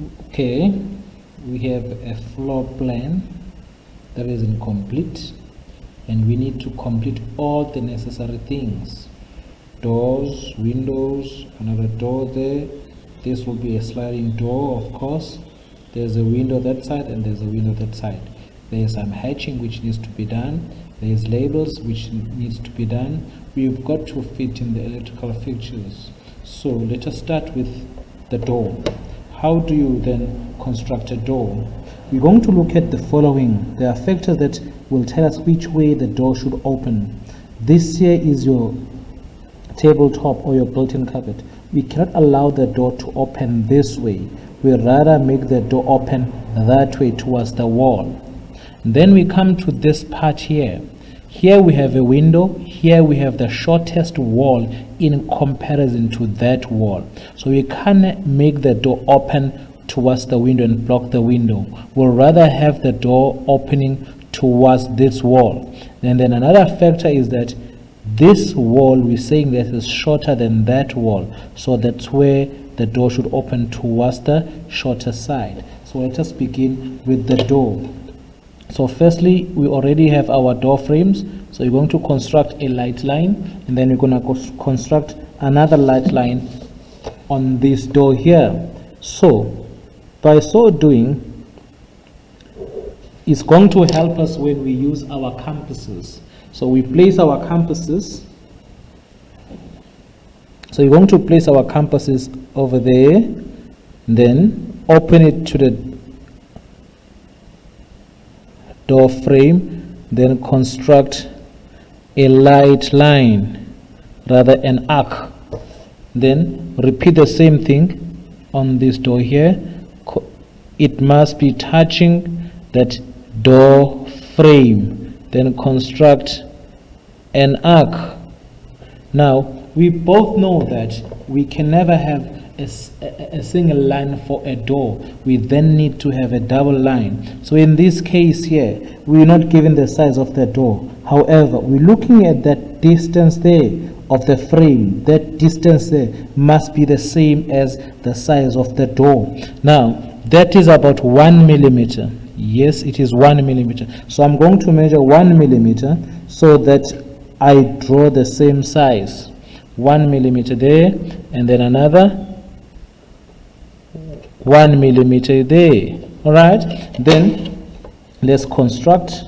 Okay, we have a floor plan that is incomplete, and we need to complete all the necessary things: doors, windows, another door there. This will be a sliding door, of course. There's a window that side and there's a window that side. There's some hatching which needs to be done. There's labels which needs to be done. We've got to fit in the electrical fixtures. So let us start with the door. How do you then construct a door? We're going to look at the following. There are factors that will tell us which way the door should open. This here is your tabletop or your built-in carpet. We cannot allow the door to open this way. We rather make the door open that way towards the wall. Then we come to this part here. Here we have a window. Here we have the shortest wall in comparison to that wall. So we can't make the door open towards the window and block the window. We'll rather have the door opening towards this wall. And then another factor is that this wall, we're saying that is shorter than that wall. So that's where the door should open towards the shorter side. So let us begin with the door. So firstly, we already have our door frames. So you're going to construct a light line, and then you're going to construct another light line on this door here. So by so doing, it's going to help us when we use our compasses. So we place our compasses. So you're going to place our compasses over there, then open it to the door frame, then construct a light line, rather an arc. Then repeat the same thing on this door here. It must be touching that door frame, then construct an arc. Now we both know that we can never have a single line for a door. We then need to have a double line. So in this case here, we're not given the size of the door. However, we're looking at that distance there of the frame. That distance there must be the same as the size of the door. Now that is about 1 millimeter. Yes, it is 1 millimeter. So I'm going to measure 1 millimeter so that I draw the same size. 1 millimeter there, and then another 1 millimeter there. All right, then let's construct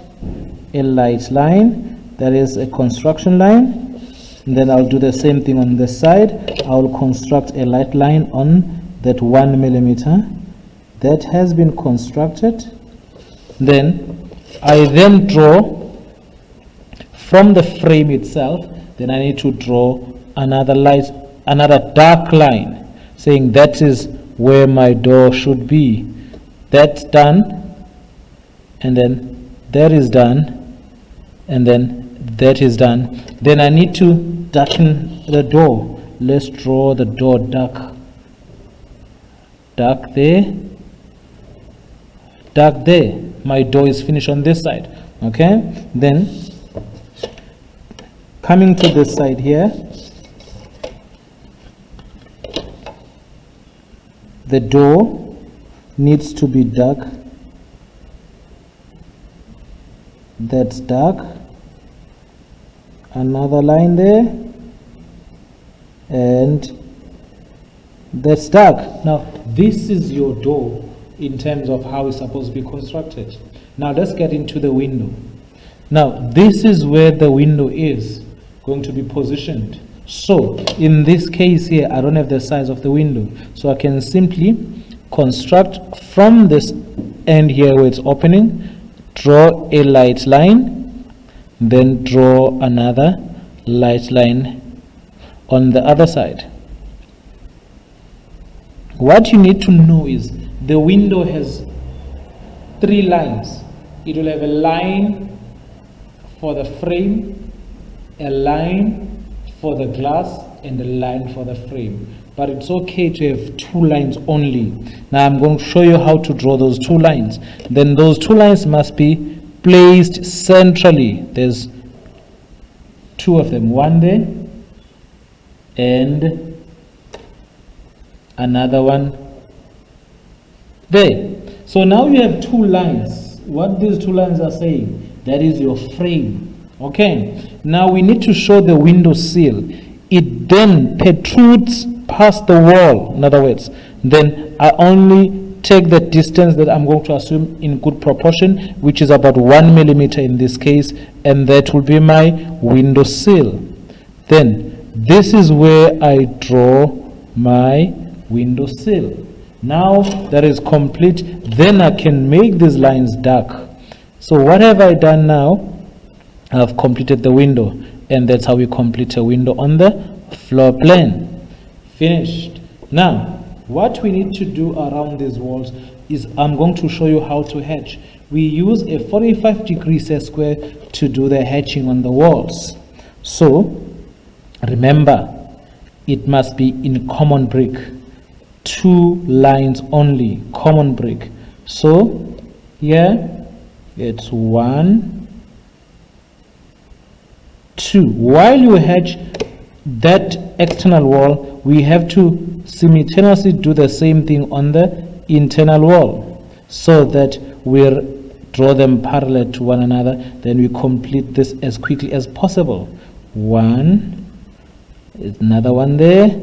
a light line, that is a construction line. And then I'll do the same thing on the side. I'll construct a light line on that 1 millimeter that has been constructed. Then I then draw from the frame itself. Then I need to draw another dark line, saying that is where my door should be. That's done, and then that is done, and then that is done. Then I need to darken the door. Let's draw the door dark there, dark there. My door is finished on this side. Okay, then coming to this side here, the door needs to be dark. That's dark. Another line there, and that's dark. Now this is your door in terms of how it's supposed to be constructed. Now let's get into the window. Now this is where the window is going to be positioned. So in this case here, I don't have the size of the window, so I can simply construct from this end here where it's opening, draw a light line, then draw another light line on the other side. What you need to know is the window has 3 lines. It will have a line for the frame, a line for the glass, and a line for the frame. But it's okay to have 2 lines only. Now I'm going to show you how to draw those 2 lines. Then those 2 lines must be placed centrally. There's 2 of them, one there and another one There. So now you have two lines. What these two lines are saying, that is your frame. Okay. Now we need to show the window sill. It then protrudes past the wall. In other words, then I only take the distance that I'm going to assume in good proportion, which is about 1 millimeter in this case, and that will be my window sill. Then this is where I draw my window sill. Now that is complete, then I can make these lines dark. So what have I done now? I've completed the window, and that's how we complete a window on the floor plan. Finished. Now what we need to do around these walls is I'm going to show you how to hatch. We use a 45-degree set square to do the hatching on the walls. So remember, it must be in common brick. 2 lines only, common brick. So here it's 1, 2. While you hatch that external wall, we have to simultaneously do the same thing on the internal wall, so that we'll draw them parallel to one another. Then we complete this as quickly as possible. 1, another one there,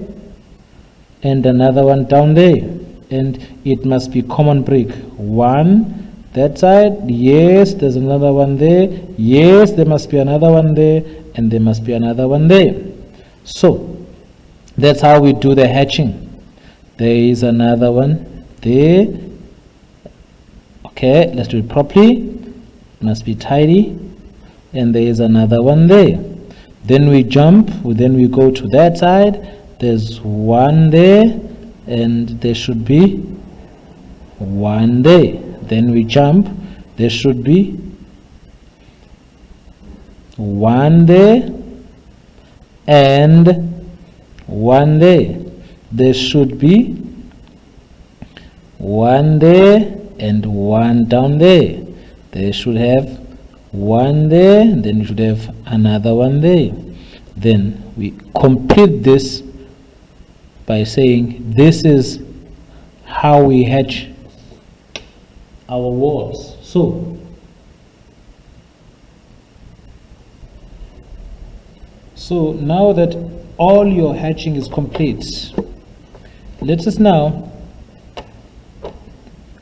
and another one down there, and it must be common brick. 1 that side, yes, there's another one there, yes, there must be another one there, and there must be another one there. So that's how we do the hatching. There is another one there. Okay, let's do it properly. It must be tidy. And there is another one there. Then we jump, then we go to that side. There's one there, and there should be one there. Then we jump, there should be one there and one there. There should be one there and one down there. They should have one there, then you should have another one there. Then we complete this by saying this is how we hatch our walls. So now that all your hatching is complete, let us now,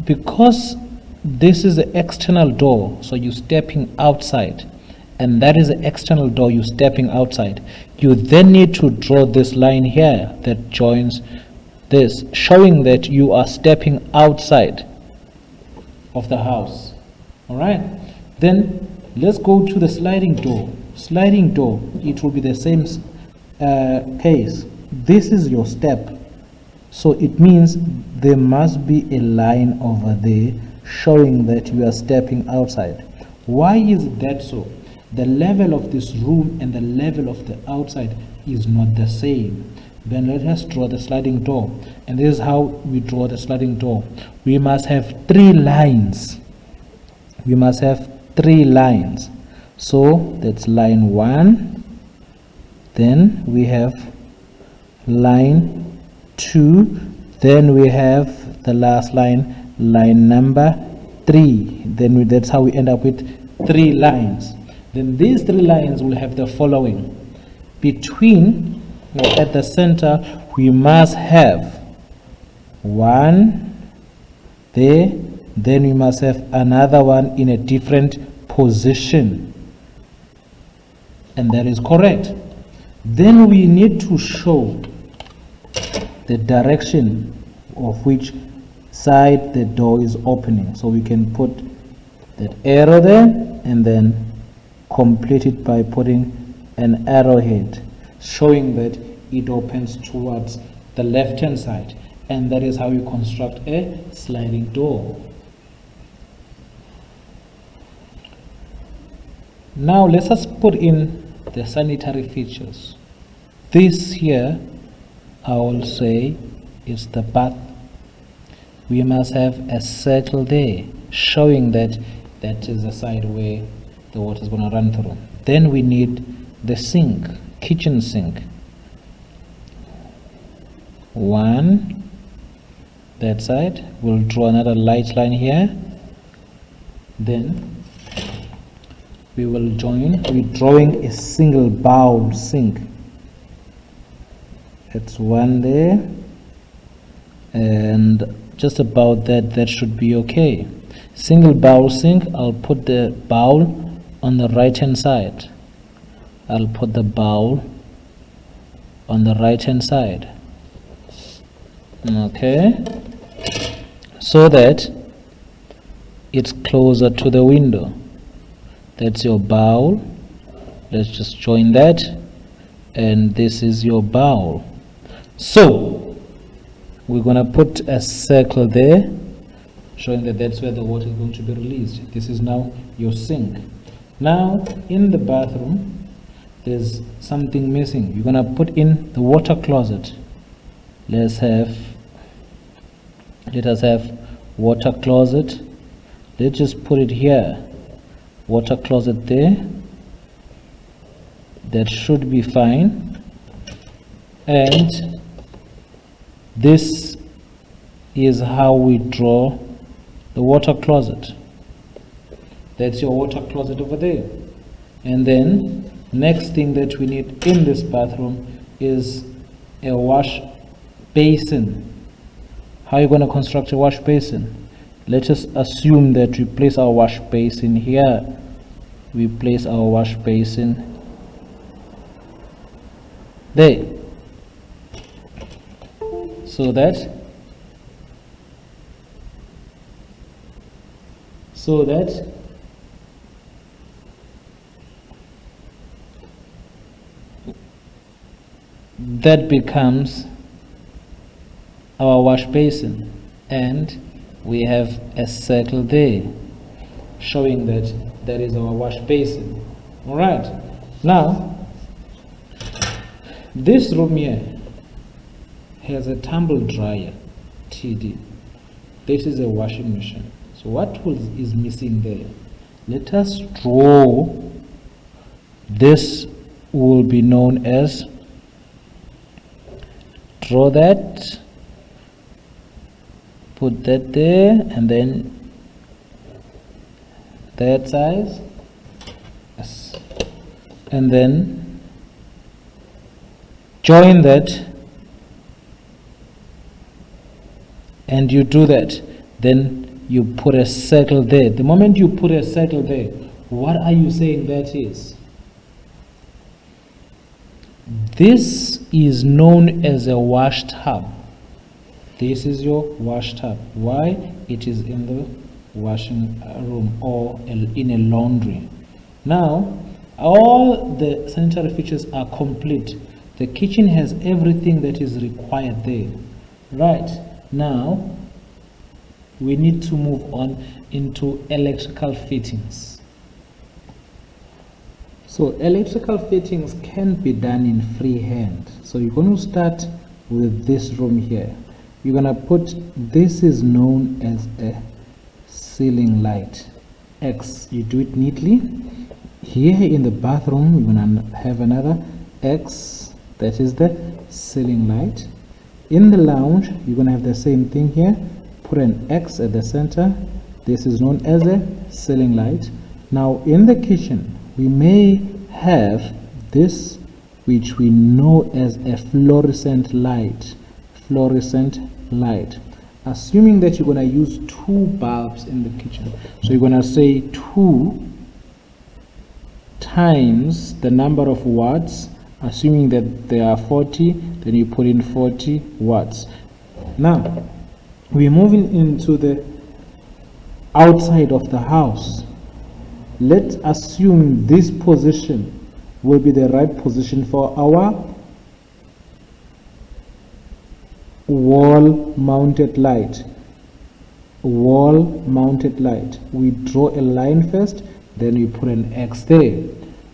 because this is the external door, so you're stepping outside, and that is the external door, you're stepping outside, you then need to draw this line here that joins this, showing that you are stepping outside of the house. All right, then let's go to the sliding door. Sliding door, it will be the same case. This is your step, so it means there must be a line over there showing that you are stepping outside. Why is that so? The level of this room and the level of the outside is not the same. Then let us draw the sliding door, and this is how we draw the sliding door. We must have 3 lines. We must have 3 lines. So that's line 1, then we have line 2, then we have the last line, line number 3. Then that's how we end up with 3 lines. Then these 3 lines will have the following. Between, or at the center, we must have 1 there, then we must have another one in a different position, and that is correct. Then we need to show the direction of which side the door is opening, so we can put that arrow there and then complete it by putting an arrowhead showing that it opens towards the left hand side, and that is how you construct a sliding door. Now let us put in the sanitary features. This here I will say is the bath. We must have a circle there showing that that is the side where the water is going to run through. Then we need the sink, kitchen sink. 1, that side. We'll draw another light line here. Then we will join. We're drawing a single bowl sink. That's one there, and just about that should be okay. Single bowl sink. I'll put the bowl on the right hand side. I'll put the bowl on the right hand side. Okay, so that it's closer to the window. That's your bowl. Let's just join that, and this is your bowl. So we're gonna put a circle there, showing that that's where the water is going to be released. This is now your sink. Now in the bathroom there's something missing. You're gonna put in the water closet. Let us have water closet. Let's just put it here. Water closet there. That should be fine. And this is how we draw the water closet. That's your water closet over there. And then next thing that we need in this bathroom is a wash basin. How are you going to construct a wash basin? Let us assume that we place our wash basin here. We place our wash basin there, so that that becomes our wash basin, and we have a circle there showing that that is our wash basin. All right, now this room here has a tumble dryer, TD. This is a washing machine. So what is missing there? Let us draw. This will be known as, draw that, put that there, and then that size, yes, and then join that, and you do that. Then you put a circle there. The moment you put a circle there, what are you saying that is? This is known as a wash tub. This is your wash tub. Why? It is in the washing room or in a laundry. Now all the sanitary features are complete. The kitchen has everything that is required there. Right, now we need to move on into electrical fittings. So electrical fittings can be done in freehand. So you're going to start with this room here. You're going to put, this is known as a ceiling light. X, you do it neatly. Here in the bathroom, you're going to have another X, that is the ceiling light. In the lounge, you're going to have the same thing here. Put an X at the center. This is known as a ceiling light. Now in the kitchen, we may have this, which we know as a fluorescent light. Fluorescent light. Assuming that you're going to use 2 bulbs in the kitchen. So you're going to say 2 times the number of watts. Assuming that there are 40, then you put in 40 watts. Now we're moving into the outside of the house. Let's assume this position will be the right position for our wall mounted light. Wall mounted light. We draw a line first, then we put an X there.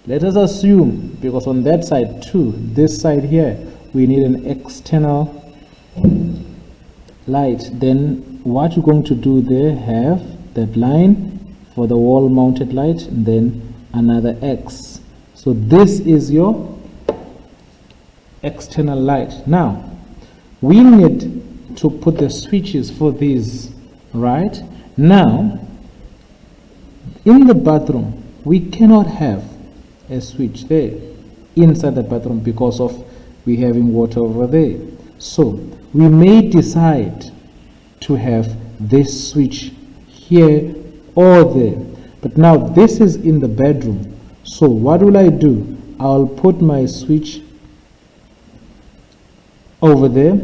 Let us assume, because on that side too, this side here, we need an external light. Then what you're going to do there, have that line for the wall mounted light, and then another X. So this is your external light. Now we need to put the switches for these, right? Now, in the bathroom, we cannot have a switch there inside the bathroom because of we having water over there. So we may decide to have this switch here or there. But now this is in the bedroom. So what will I do? I'll put my switch over there.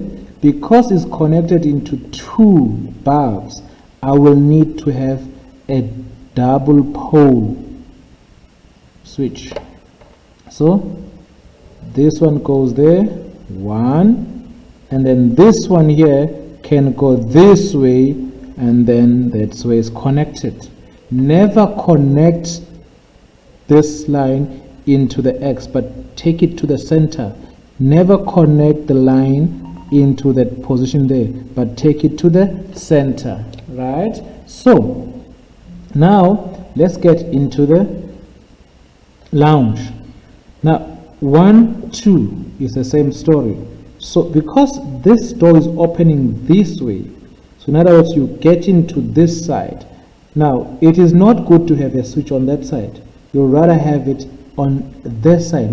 Because it's connected into two bulbs, I will need to have a double pole switch. So this one goes there, one, and then this one here can go this way, and then that's where it's connected. Never connect this line into the X, but take it to the center. Never connect the line into that position there, but take it to the center, right? So now let's get into the lounge. Now 1, 2 is the same story. So because this door is opening this way, so in other words, you get into this side. Now it is not good to have a switch on that side. You'd rather have it on this side,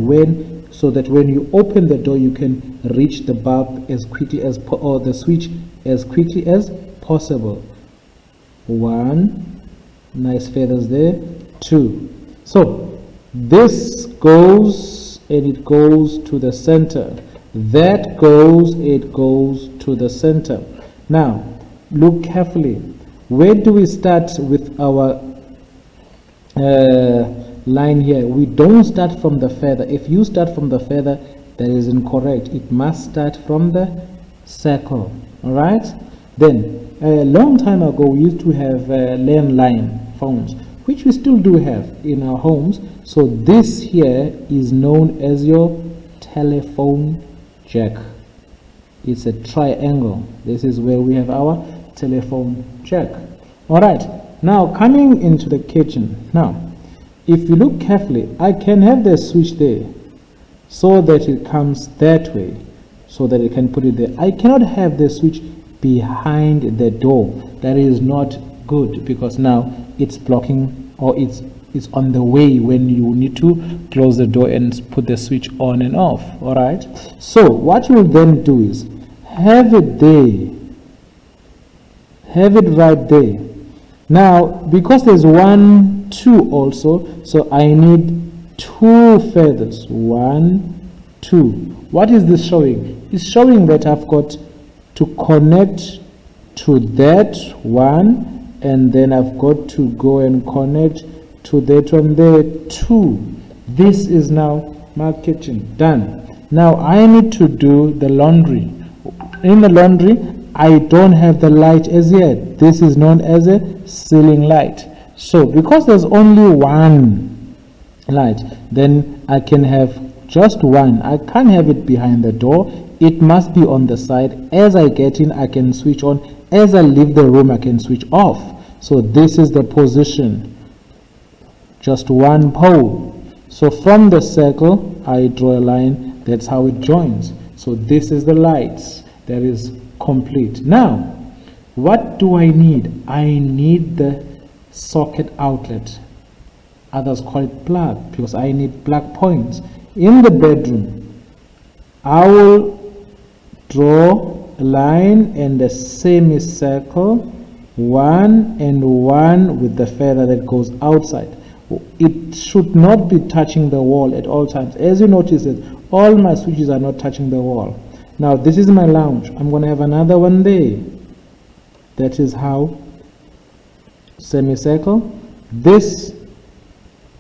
so that when you open the door, you can reach the bulb as quickly as or the switch as quickly as possible. 1, nice feathers there. 2. So this goes and it goes to the center. That goes, it goes to the center. Now look carefully. Where do we start with our line here? We don't start from the feather. If you start from the feather, that is incorrect. It must start from the circle. All right. Then a long time ago, we used to have landline phones, which we still do have in our homes. So this here is known as your telephone jack. It's a triangle. This is where we have our telephone jack. All right. Now coming into the kitchen. Now if you look carefully, I can have the switch there so that it comes that way, so that it can put it there. I cannot have the switch behind the door. That is not good, because now it's blocking, or it's on the way when you need to close the door and put the switch on and off. All right. So what you will then do is have it there. Have it right there. Now, because there's 1, 2 also, so I need 2 feathers. 1, 2. What is this showing? It's showing that I've got to connect to that one, and then I've got to go and connect to that one there too. This is now my kitchen done. Now I need to do the laundry. In the laundry, I don't have the light as yet. This is known as a ceiling light. So because there's only one light, then I can have just one. I can't have it behind the door. It must be on the side. As I get in, I can switch on. As I leave the room, I can switch off. So this is the position. Just one pole. So from the circle, I draw a line. That's how it joins. So this is the lights. That is complete. Now, what do I need? I need the socket outlet. Others call it plug, because I need plug points. In the bedroom, I will draw a line and a semicircle, 1 and 1 with the feather that goes outside. It should not be touching the wall at all times. As you notice, that all my switches are not touching the wall. Now this is my lounge. I'm going to have another one there. That is how semicircle. This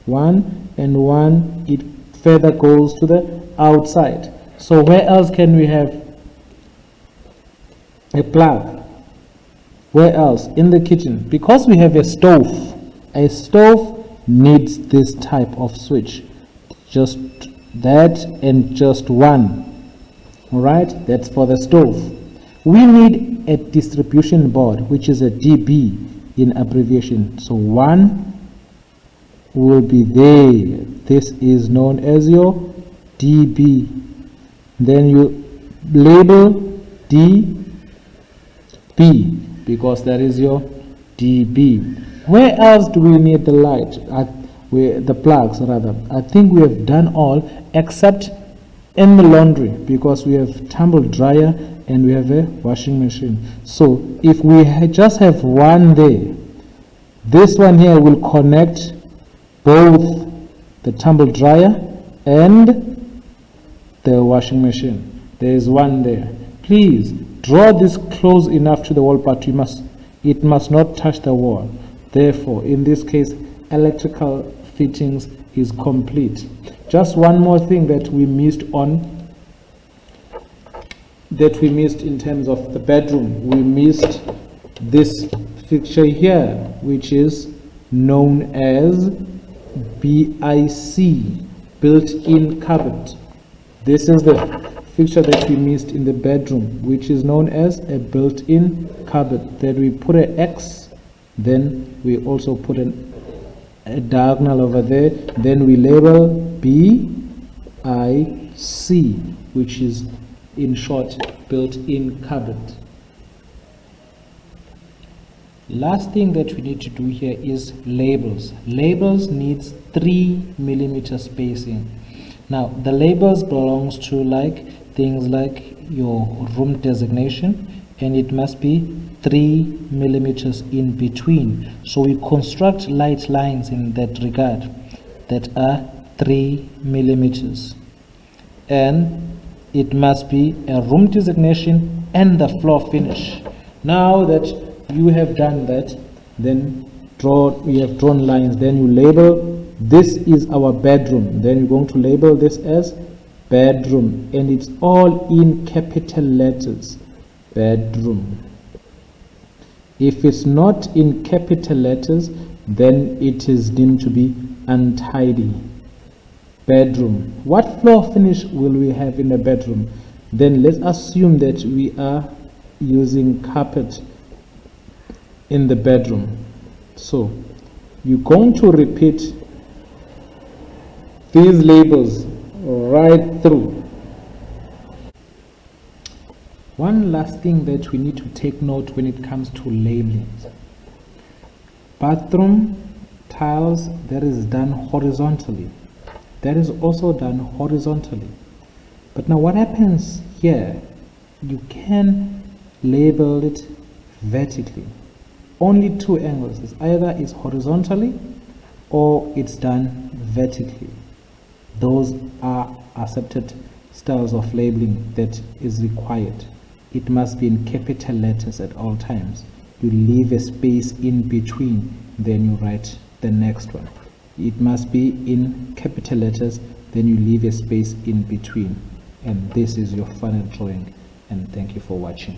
1 and 1, it feather goes to the outside. So where else can we have a plug? Where else? In the kitchen. Because we have a stove needs this type of switch. Just that and just one. Alright, that's for the stove. We need a distribution board, which is a DB in abbreviation. So 1 will be there. This is known as your DB. Then you label D B, because that is your DB. Where else do we need the light? The plugs rather. I think we have done all except in the laundry, because we have tumble dryer and we have a washing machine. So if we just have one there, this one here will connect both the tumble dryer and the washing machine. There is one there. Please draw this close enough to the wall, but it must not touch the wall. Therefore, in this case, electrical fittings is complete. Just one more thing that we missed in terms of the bedroom. We missed this fixture here, which is known as BIC, built-in cupboard. This is the fixture that we missed in the bedroom, which is known as a built-in cupboard. Then we put an X, then we also put a diagonal over there, then we label BIC, which is in short built-in cupboard. Last thing that we need to do here is labels. Labels needs 3 millimeter spacing. Now the labels belongs to things like your room designation, and it must be 3 millimeters in between. So we construct light lines in that regard that are 3 millimeters, and it must be a room designation and the floor finish. Now that you have done that, then we have drawn lines, then you label this is our bedroom, then you're going to label this as bedroom, and it's all in capital letters, bedroom. If it's not in capital letters, then it is deemed to be untidy. Bedroom. What floor finish will we have in the bedroom? Then let's assume that we are using carpet in the bedroom. So you're going to repeat these labels right through. One last thing that we need to take note when it comes to labeling. Bathroom tiles, that is done horizontally. That is also done horizontally. But now what happens here? You can label it vertically. Only two angles. It's either it's horizontally or it's done vertically. Those are accepted styles of labeling that is required. It must be in capital letters at all times. You leave a space in between, then you write the next one. It must be in capital letters, then you leave a space in between. And this is your final drawing, and thank you for watching.